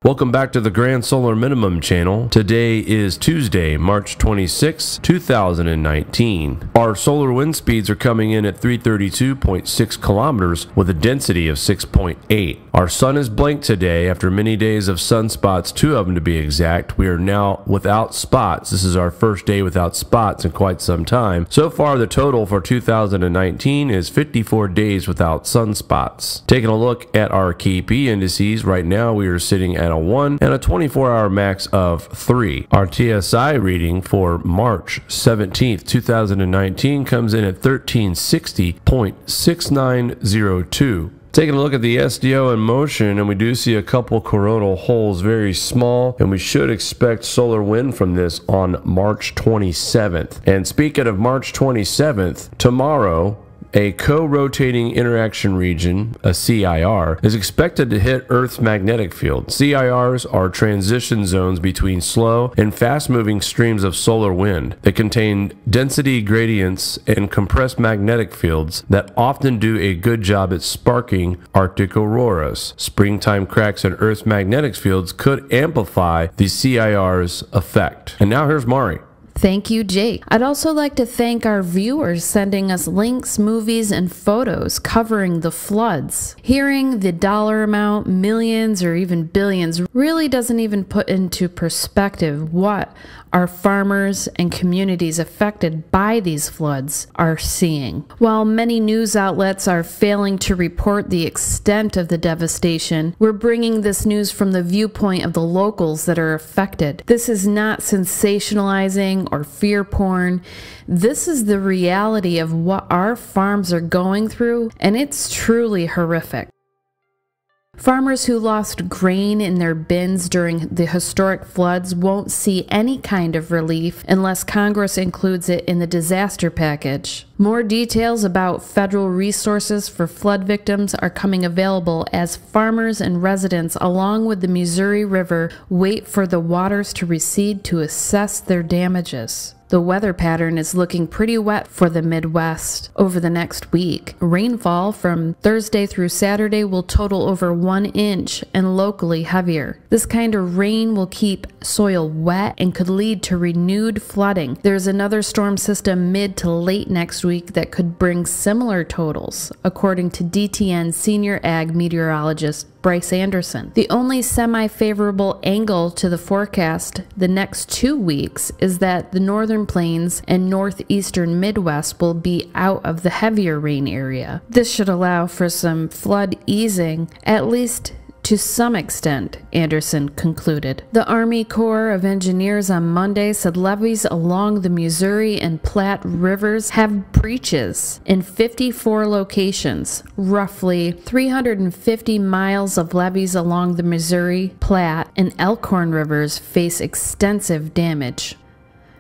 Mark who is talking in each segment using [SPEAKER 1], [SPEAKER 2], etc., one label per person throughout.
[SPEAKER 1] Welcome back to the Grand Solar Minimum channel. Today is Tuesday, March 26, 2019. Our solar wind speeds are coming in at 332.6 kilometers with a density of 6.8. Our sun is blank today after many days of sunspots, 2 of them to be exact. We are now without spots. This is our first day without spots in quite some time. So far, the total for 2019 is 54 days without sunspots. Taking a look at our KP indices, right now we are sitting at a 1 and a 24-hour max of 3. Our TSI reading for March 17th, 2019 comes in at 1360.6902. Taking a look at the SDO in motion, and we do see a couple coronal holes, very small, and we should expect solar wind from this on March 27th. And speaking of March 27th, tomorrow, a co-rotating interaction region, a CIR, is expected to hit Earth's magnetic field. CIRs are transition zones between slow and fast-moving streams of solar wind that contain density gradients and compressed magnetic fields that often do a good job at sparking Arctic auroras. Springtime cracks in Earth's magnetic fields could amplify the CIR's effect. And now here's Mari.
[SPEAKER 2] Thank you, Jake. I'd also like to thank our viewers sending us links, movies, and photos covering the floods. Hearing the dollar amount, millions, or even billions really doesn't even put into perspective what our farmers and communities affected by these floods are seeing. While many news outlets are failing to report the extent of the devastation, we're bringing this news from the viewpoint of the locals that are affected. This is not sensationalizing or fear porn. This is the reality of what our farms are going through, and it's truly horrific. Farmers who lost grain in their bins during the historic floods won't see any kind of relief unless Congress includes it in the disaster package. More details about federal resources for flood victims are coming available as farmers and residents along with the Missouri River wait for the waters to recede to assess their damages. The weather pattern is looking pretty wet for the Midwest over the next week. Rainfall from Thursday through Saturday will total over 1 inch and locally heavier. This kind of rain will keep soil wet and could lead to renewed flooding. There's another storm system mid to late next week that could bring similar totals, according to DTN senior ag meteorologist Bryce Anderson. The only semi-favorable angle to the forecast the next 2 weeks is that the northern plains and northeastern Midwest will be out of the heavier rain area. This should allow for some flood easing, at least to some extent, Anderson concluded. The Army Corps of Engineers on Monday said levees along the Missouri and Platte rivers have breaches in 54 locations. Roughly 350 miles of levees along the Missouri, Platte, and Elkhorn rivers face extensive damage.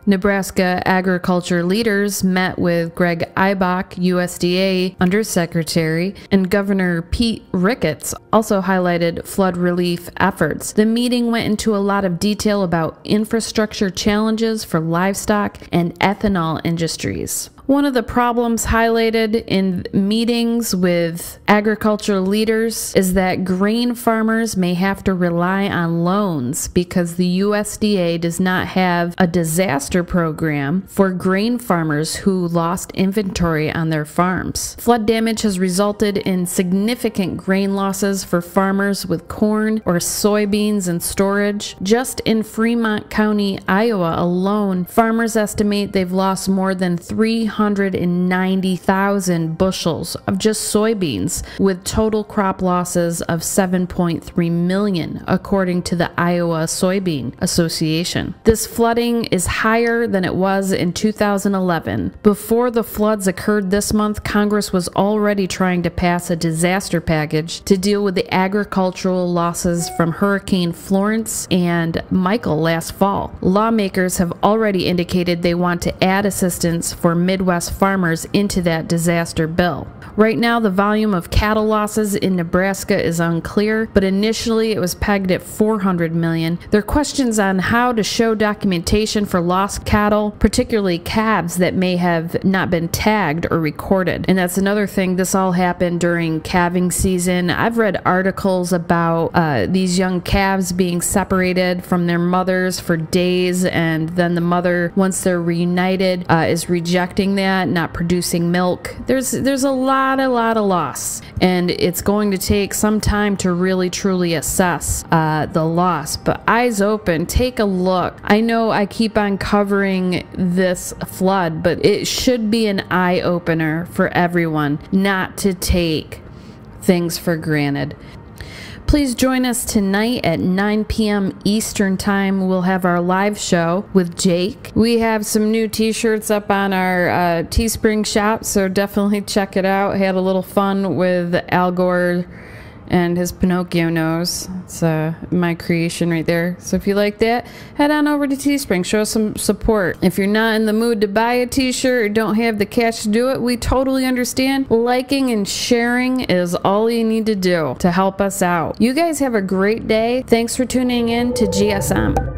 [SPEAKER 2] Nebraska agriculture leaders met with Greg Eibach, USDA Undersecretary, and Governor Pete Ricketts also highlighted flood relief efforts. The meeting went into a lot of detail about infrastructure challenges for livestock and ethanol industries. One of the problems highlighted in meetings with agriculture leaders is that grain farmers may have to rely on loans because the USDA does not have a disaster program for grain farmers who lost inventory on their farms. Flood damage has resulted in significant grain losses for farmers with corn or soybeans in storage. Just in Fremont County, Iowa alone, farmers estimate they've lost more than 390,000 bushels of just soybeans, with total crop losses of 7.3 million, according to the Iowa Soybean Association. This flooding is higher than it was in 2011. Before the floods occurred this month, Congress was already trying to pass a disaster package to deal with the agricultural losses from Hurricane Florence and Michael last fall. Lawmakers have already indicated they want to add assistance for Midwest Midwest farmers into that disaster bill. Right now, the volume of cattle losses in Nebraska is unclear, but initially it was pegged at 400 million. There are questions on how to show documentation for lost cattle, particularly calves that may have not been tagged or recorded. And that's another thing, this all happened during calving season. I've read articles about these young calves being separated from their mothers for days, and then the mother, once they're reunited, is rejecting that, not producing milk. There's a lot of loss, and it's going to take some time to really truly assess the loss. But eyes open, take a look. I know I keep on covering this flood, but it should be an eye opener for everyone not to take things for granted. Please join us tonight at 9 p.m. Eastern Time. We'll have our live show with Jake. We have some new t-shirts up on our Teespring shop, so definitely check it out. Had a little fun with Al Gore and his Pinocchio nose. It's my creation right there. So if you like that, head on over to Teespring. Show us some support. If you're not in the mood to buy a t-shirt or don't have the cash to do it, we totally understand. Liking and sharing is all you need to do to help us out. You guys have a great day. Thanks for tuning in to GSM.